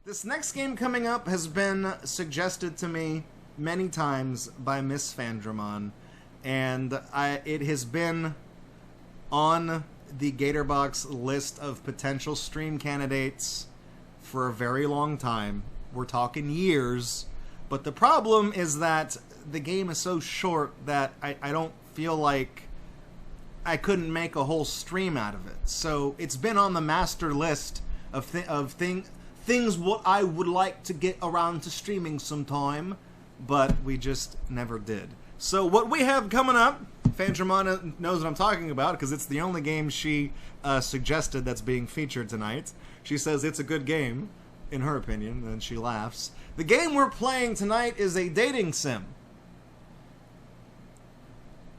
This next game coming up has been suggested to me many times by Miss Fandramon, and it has been on the Gatorbox list of potential stream candidates for a very long time. We're talking years, but the problem is that the game is so short that I don't feel like I couldn't make a whole stream out of it. So it's been on the master list of things what I would like to get around to streaming sometime, but we just never did. So what we have coming up, Fandramon knows what I'm talking about because it's the only game she suggested that's being featured tonight. She says it's a good game, in her opinion, and she laughs. The game we're playing tonight is a dating sim.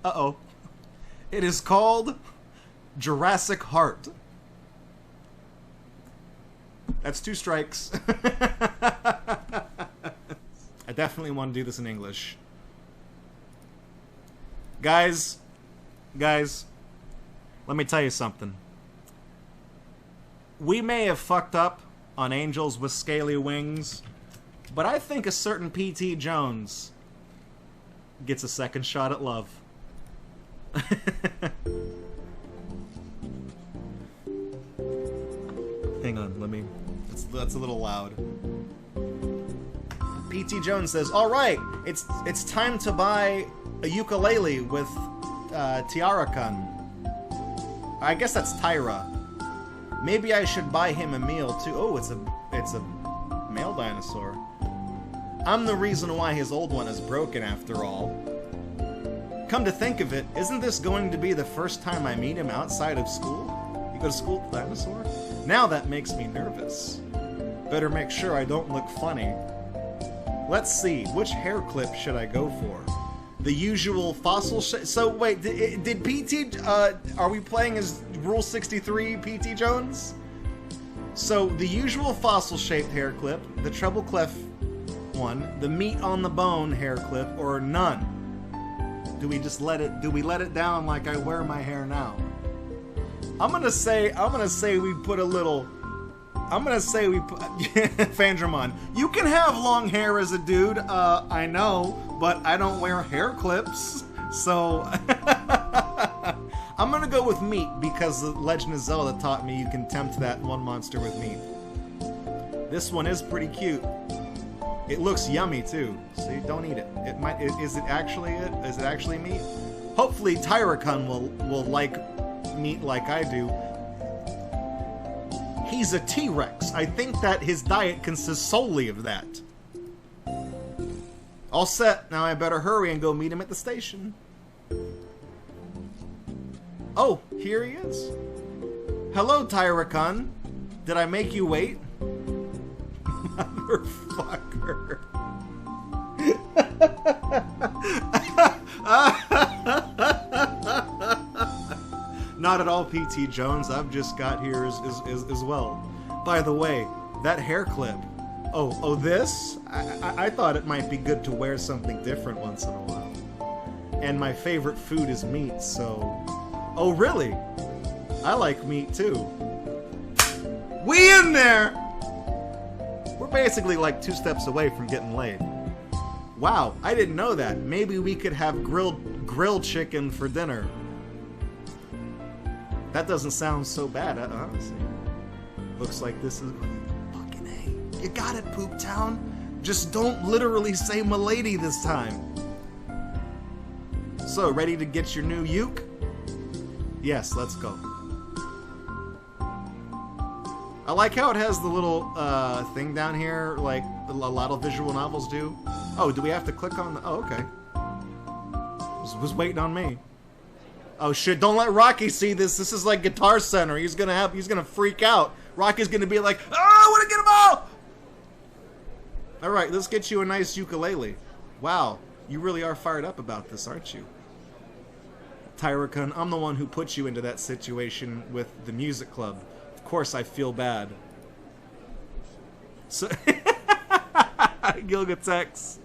Uh-oh. It is called Jurassic Heart. That's 2 strikes. I definitely want to do this in English. Guys, let me tell you something. We may have fucked up on Angels With Scaly Wings, but I think a certain P.T. Jones gets a second shot at love. Hang on, let me... That's a little loud. P.T. Jones says, "Alright, it's time to buy a ukulele with Taira. I guess that's Taira. Maybe I should buy him a meal too." Oh, it's a male dinosaur. I'm the reason why his old one is broken after all. Come to think of it, isn't this going to be the first time I meet him outside of school? You go to school with dinosaur? Now that makes me nervous. Better make sure I don't look funny. Let's see, which hair clip should I go for? The usual fossil shape. So wait, did PT? Are we playing as Rule 63 PT Jones? So the usual fossil-shaped hair clip, the treble clef one, the meat on the bone hair clip, or none? Do we just let it? Do we let it down like I wear my hair now? I'm gonna say we put a little. I'm gonna say we put Fandramon. You can have long hair as a dude. I know, but I don't wear hair clips, so I'm gonna go with meat because the Legend of Zelda taught me you can tempt that one monster with meat. This one is pretty cute. It looks yummy too, so you don't eat it. It might. Is it actually it? Is it actually meat? Hopefully, Tyra will like meat like I do. He's a T-Rex. I think that his diet consists solely of that. All set. Now I better hurry and go meet him at the station. Oh, here he is. Hello, Tyra. Did I make you wait? Motherfucker. Not at all, PT Jones. I've just got here as well. By the way, that hair clip. Oh, this? I thought it might be good to wear something different once in a while. And my favorite food is meat, so... Oh, really? I like meat, too. We in there! We're basically like 2 steps away from getting laid. Wow, I didn't know that. Maybe we could have grilled chicken for dinner. That doesn't sound so bad, honestly. Looks like this is... Fucking A. You got it, Poop Town. Just don't literally say "milady" this time. So, ready to get your new uke? Yes, let's go. I like how it has the little thing down here, like a lot of visual novels do. Oh, do we have to click on the... Oh, okay. Was waiting on me. Oh shit, don't let Rocky see this. This is like Guitar Center. He's gonna freak out. Rocky's gonna be like, "Oh, I wanna get him out!" Alright, let's get you a nice ukulele. Wow, you really are fired up about this, aren't you? Tyra, I'm the one who put you into that situation with the music club. Of course I feel bad. So Gilgatex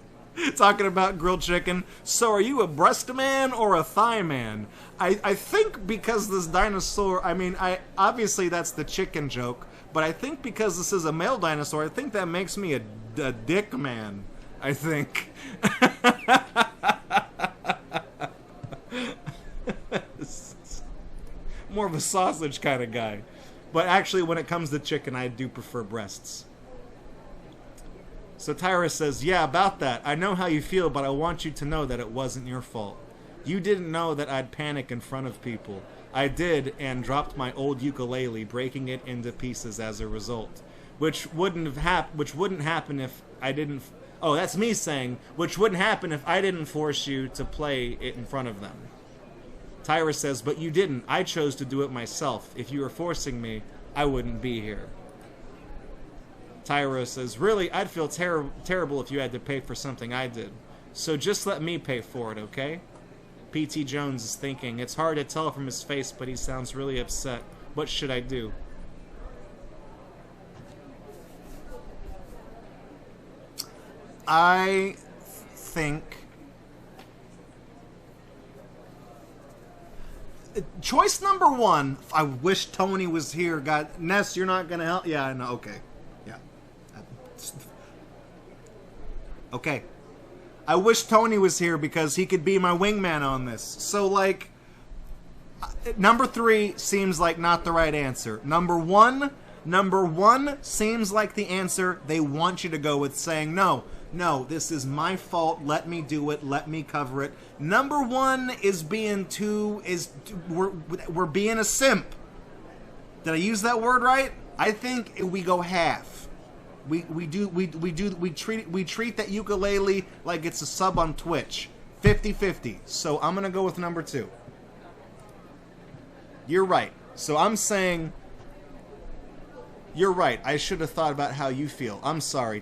talking about grilled chicken. So are you a breast man or a thigh man? I think because this dinosaur, I mean, obviously that's the chicken joke, But I think because this is a male dinosaur, I think that makes me a dick man. I think. More of a sausage kind of guy. But actually, when it comes to chicken, I do prefer breasts. So Taira says, yeah, about that. I know how you feel, but I want you to know that it wasn't your fault. You didn't know that I'd panic in front of people. I did, and dropped my old ukulele, breaking it into pieces as a result. Which wouldn't happen if I didn't... Oh, that's me saying, which wouldn't happen if I didn't force you to play it in front of them. Taira says, but you didn't. I chose to do it myself. If you were forcing me, I wouldn't be here. Taira says, really, I'd feel terrible if you had to pay for something I did. So just let me pay for it, okay? P.T. Jones is thinking, it's hard to tell from his face, but he sounds really upset. What should I do? I think... Choice number one, I wish Tony was here. God, Ness, you're not gonna help? Yeah, I know, okay. Yeah. Okay. I wish Tony was here because he could be my wingman on this. So, like, number 3 seems like not the right answer. Number one seems like the answer they want you to go with, saying, no, this is my fault, let me do it, let me cover it. Number 1 is we're being a simp. Did I use that word right? I think we go half. We treat that ukulele like it's a sub on Twitch. 50-50. So I'm gonna go with number 2. You're right. So I'm saying you're right. I should have thought about how you feel. I'm sorry,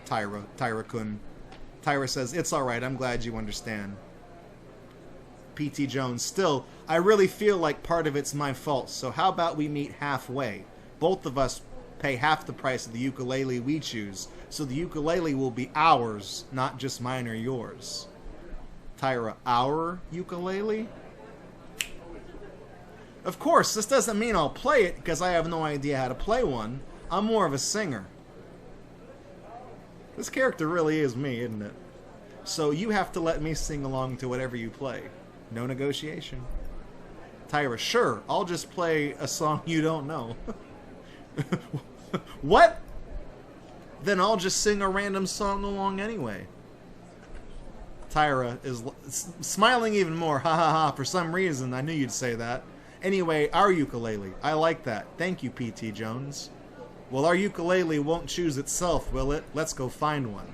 Taira-kun. Taira says, it's alright, I'm glad you understand. P.T. Jones, still, I really feel like part of it's my fault, so how about we meet halfway? Both of us pay half the price of the ukulele we choose, so the ukulele will be ours, not just mine or yours. Taira, our ukulele? Of course, this doesn't mean I'll play it, because I have no idea how to play one. I'm more of a singer. This character really is me, isn't it? So you have to let me sing along to whatever you play. No negotiation. Taira, sure, I'll just play a song you don't know. What? Then I'll just sing a random song along anyway. Taira is smiling even more. Ha ha ha, for some reason, I knew you'd say that. Anyway, our ukulele. I like that. Thank you, P.T. Jones. Well, our ukulele won't choose itself, will it? Let's go find one.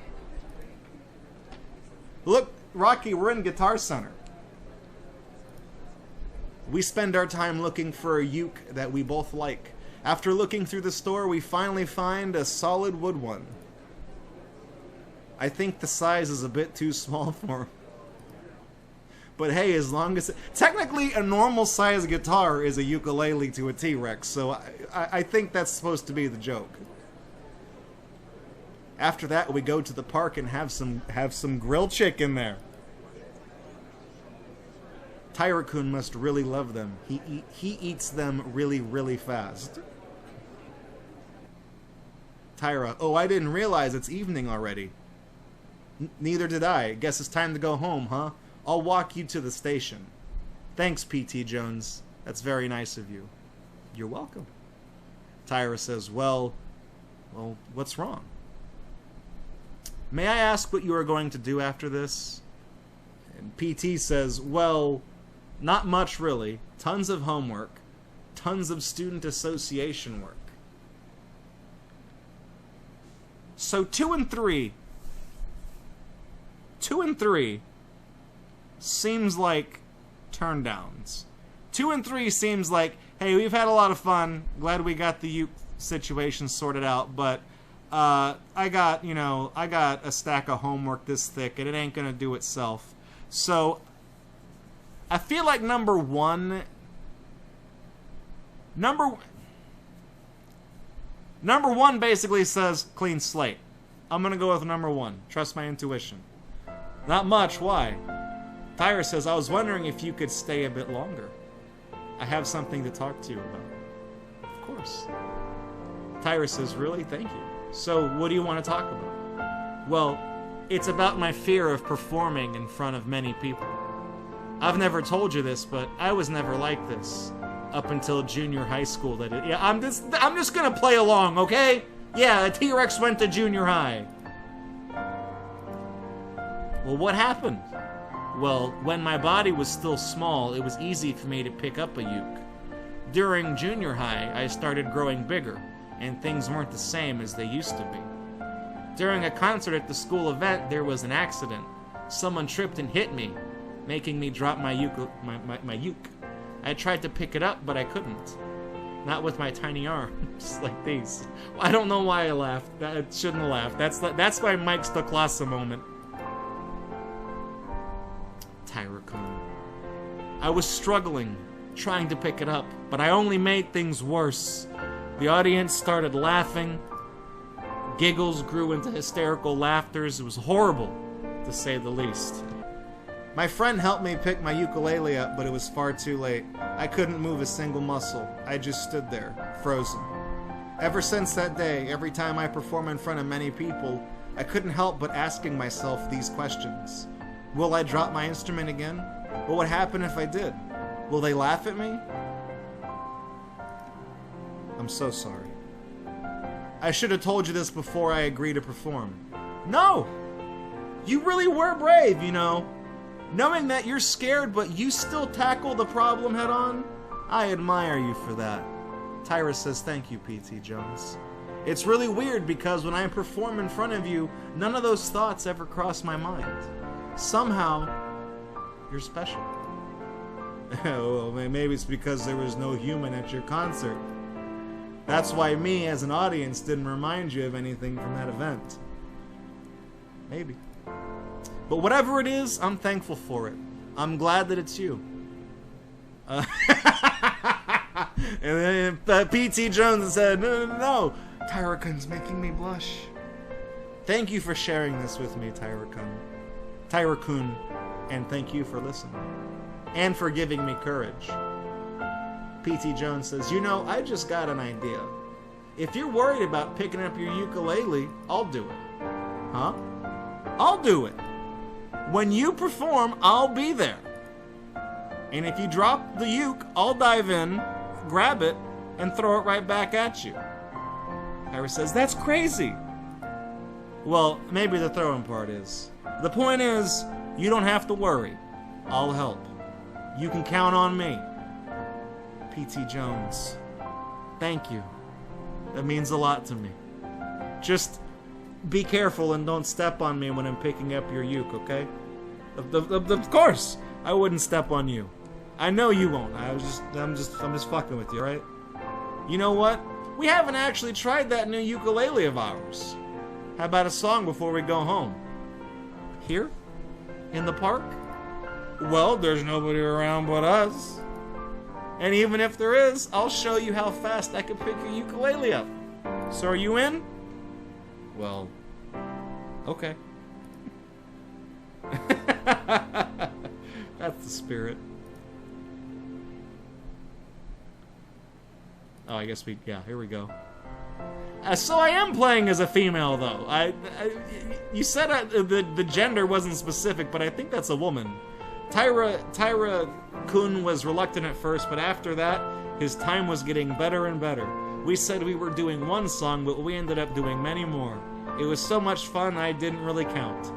Look, Rocky, we're in Guitar Center. We spend our time looking for a uke that we both like. After looking through the store, we finally find a solid wood one. I think the size is a bit too small for him. But hey, as long as... Technically, a normal size guitar is a ukulele to a T-Rex, so I think that's supposed to be the joke. After that, we go to the park and have some grilled chicken there. Taira-kun must really love them. He eats them really, really fast. Taira, oh, I didn't realize it's evening already. Neither did I. Guess it's time to go home, huh? I'll walk you to the station. Thanks, P.T. Jones. That's very nice of you. You're welcome. Taira says, well, what's wrong? May I ask what you are going to do after this? And P.T. says, well, not much really. Tons of homework. Tons of student association work. So 2 and 3. 2 and 3 seems like turndowns. 2 and 3 seems like, hey, we've had a lot of fun. Glad we got the uke situation sorted out, but I got a stack of homework this thick, and it ain't gonna do itself. So I feel like number one basically says clean slate. I'm gonna go with number 1. Trust my intuition. Not much. Why? Taira says, I was wondering if you could stay a bit longer. I have something to talk to you about. Of course. Taira says, really? Thank you. So, what do you want to talk about? Well, it's about my fear of performing in front of many people. I've never told you this, but I was never like this up until junior high school. Yeah, I'm just gonna play along, okay? Yeah, a T-Rex went to junior high. Well, what happened? Well, when my body was still small, it was easy for me to pick up a uke. During junior high, I started growing bigger, and things weren't the same as they used to be. During a concert at the school event, there was an accident. Someone tripped and hit me, making me drop my uke. I tried to pick it up, but I couldn't. Not with my tiny arms, like these. I don't know why I laughed. I shouldn't have laughed. That's why Mike's the Classa moment. Taira-kun. I was struggling, trying to pick it up, but I only made things worse. The audience started laughing. Giggles grew into hysterical laughters. It was horrible, to say the least. My friend helped me pick my ukulele up, but it was far too late. I couldn't move a single muscle. I just stood there, frozen. Ever since that day, every time I perform in front of many people, I couldn't help but asking myself these questions. Will I drop my instrument again? What would happen if I did? Will they laugh at me? I'm so sorry. I should have told you this before I agreed to perform. No! You really were brave, you know. Knowing that you're scared, but you still tackle the problem head on, I admire you for that. Taira says, thank you, P.T. Jones. It's really weird because when I perform in front of you, none of those thoughts ever cross my mind. Somehow, you're special. Well, maybe it's because there was no human at your concert. That's why me, as an audience, didn't remind you of anything from that event. Maybe. But whatever it is, I'm thankful for it. I'm glad that it's you. And then P.T. Jones said, no. Taira-kun's making me blush. Thank you for sharing this with me, Taira-kun, and thank you for listening. And for giving me courage. P.T. Jones says, you know, I just got an idea. If you're worried about picking up your ukulele, I'll do it. Huh? I'll do it. When you perform, I'll be there. And if you drop the uke, I'll dive in, grab it, and throw it right back at you. Taira says, that's crazy. Well, maybe the throwing part is. The point is, you don't have to worry. I'll help. You can count on me. P.T. Jones, thank you. That means a lot to me. Just be careful and don't step on me when I'm picking up your uke, okay? Of course, I wouldn't step on you. I know you won't. I'm just fucking with you, right? You know what? We haven't actually tried that new ukulele of ours. How about a song before we go home? Here? In the park? Well, there's nobody around but us. And even if there is, I'll show you how fast I can pick your ukulele up. So are you in? Well, okay. That's the spirit. Oh, I guess here we go. So I am playing as a female, though. You said the gender wasn't specific, but I think that's a woman. Taira-kun was reluctant at first, but after that, his time was getting better and better. We said we were doing one song, but we ended up doing many more. It was so much fun, I didn't really count.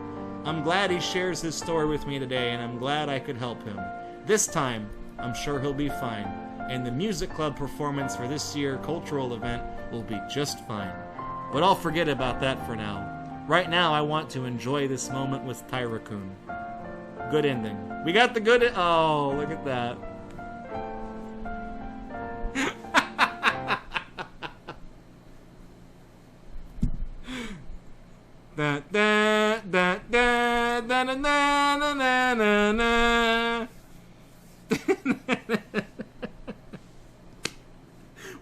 I'm glad he shares his story with me today, and I'm glad I could help him. This time, I'm sure he'll be fine, and the music club performance for this year's cultural event will be just fine. But I'll forget about that for now. Right now, I want to enjoy this moment with Taira-kun. Good ending. We got the good... Oh, look at that. Da da da da da da da da da.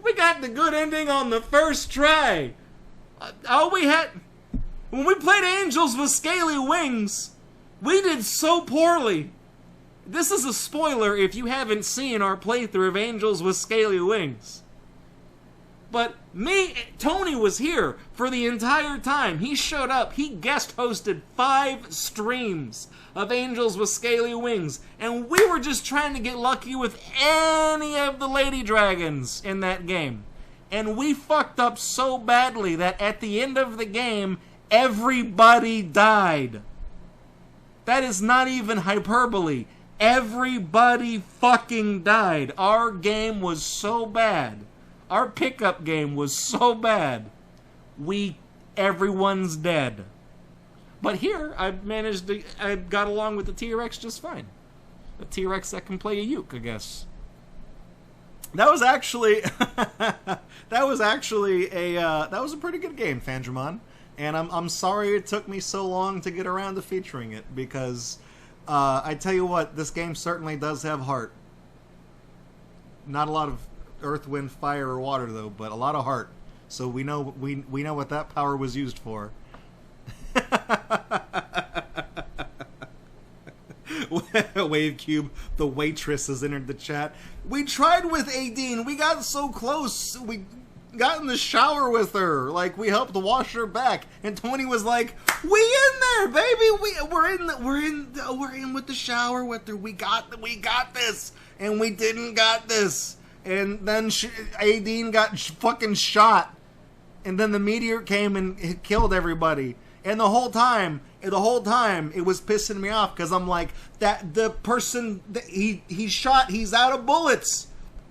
We got the good ending on the first try. All we had... When we played Angels with Scaly Wings, we did so poorly. This is a spoiler if you haven't seen our playthrough of Angels with Scaly Wings. But Tony was here for the entire time. He showed up. He guest hosted 5 streams of Angels with Scaly Wings. And we were just trying to get lucky with any of the lady dragons in that game. And we fucked up so badly that at the end of the game, everybody died. That is not even hyperbole. Everybody fucking died. Our game was so bad. Our pickup game was so bad. Everyone's dead. But here, I got along with the T-Rex just fine. A T-Rex that can play a uke, I guess. That was actually a pretty good game, Fandramon. And I'm sorry it took me so long to get around to featuring it, because I tell you what, this game certainly does have heart. Not a lot of earth, wind, fire, or water though, but a lot of heart. So we know what that power was used for. Wave Cube, the waitress, has entered the chat. We tried with Adine. We got so close. We got in the shower with her. Like, we helped wash her back, and Tony was like, "We in there, baby. We're in with the shower with her. We got this." And we didn't got this. And then Adine got fucking shot. And then the meteor came and it killed everybody. And the whole time it was pissing me off, because I'm like, that the person that he shot, he's out of bullets.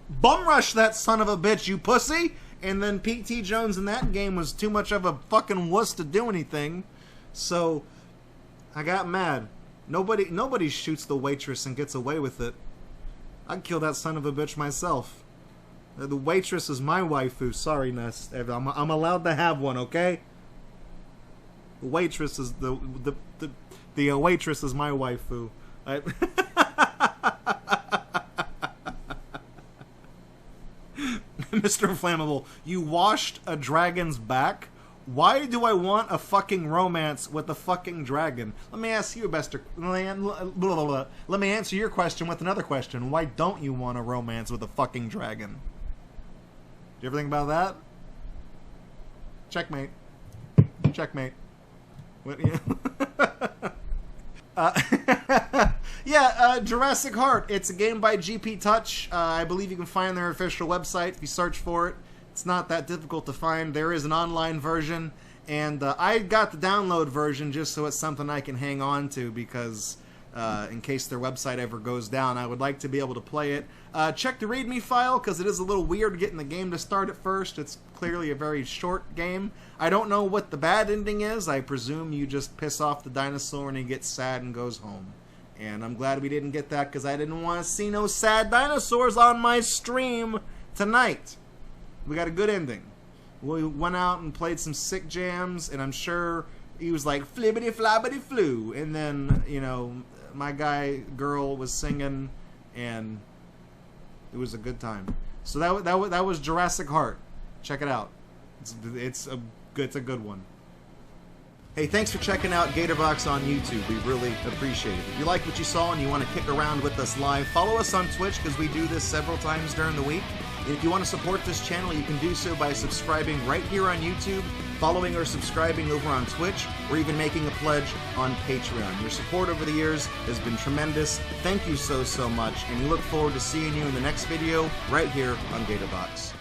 Bum rush that son of a bitch, you pussy. And then Pete T. Jones in that game was too much of a fucking wuss to do anything. So I got mad. Nobody shoots the waitress and gets away with it. I'd kill that son of a bitch myself. The waitress is my waifu. Sorry, Ness. I'm allowed to have one, okay? The waitress is the waitress is my waifu. Mr. Flammable, you washed a dragon's back? Why do I want a fucking romance with a fucking dragon? Let me ask you, let me answer your question with another question. Why don't you want a romance with a fucking dragon? Do you ever think about that? Checkmate. Checkmate. What, yeah, Jurassic Heart. It's a game by GP Touch. I believe you can find their official website if you search for it. It's not that difficult to find. There is an online version, and I got the download version just so it's something I can hang on to, because in case their website ever goes down, I would like to be able to play it. Check the README file, because it is a little weird getting the game to start at first. It's clearly a very short game. I don't know what the bad ending is. I presume you just piss off the dinosaur and he gets sad and goes home. And I'm glad we didn't get that, because I didn't want to see no sad dinosaurs on my stream tonight. We got a good ending. We went out and played some sick jams, and I'm sure he was like, flibbity flobbity flu. And then, you know, my girl was singing, and it was a good time. So that was Jurassic Heart. Check it out. It's a good one. Hey, thanks for checking out Gatorbox on YouTube. We really appreciate it. If you like what you saw and you want to kick around with us live, follow us on Twitch, because we do this several times during the week. And if you want to support this channel, you can do so by subscribing right here on YouTube, following or subscribing over on Twitch, or even making a pledge on Patreon. Your support over the years has been tremendous. Thank you so much, and we look forward to seeing you in the next video right here on Gatorbox.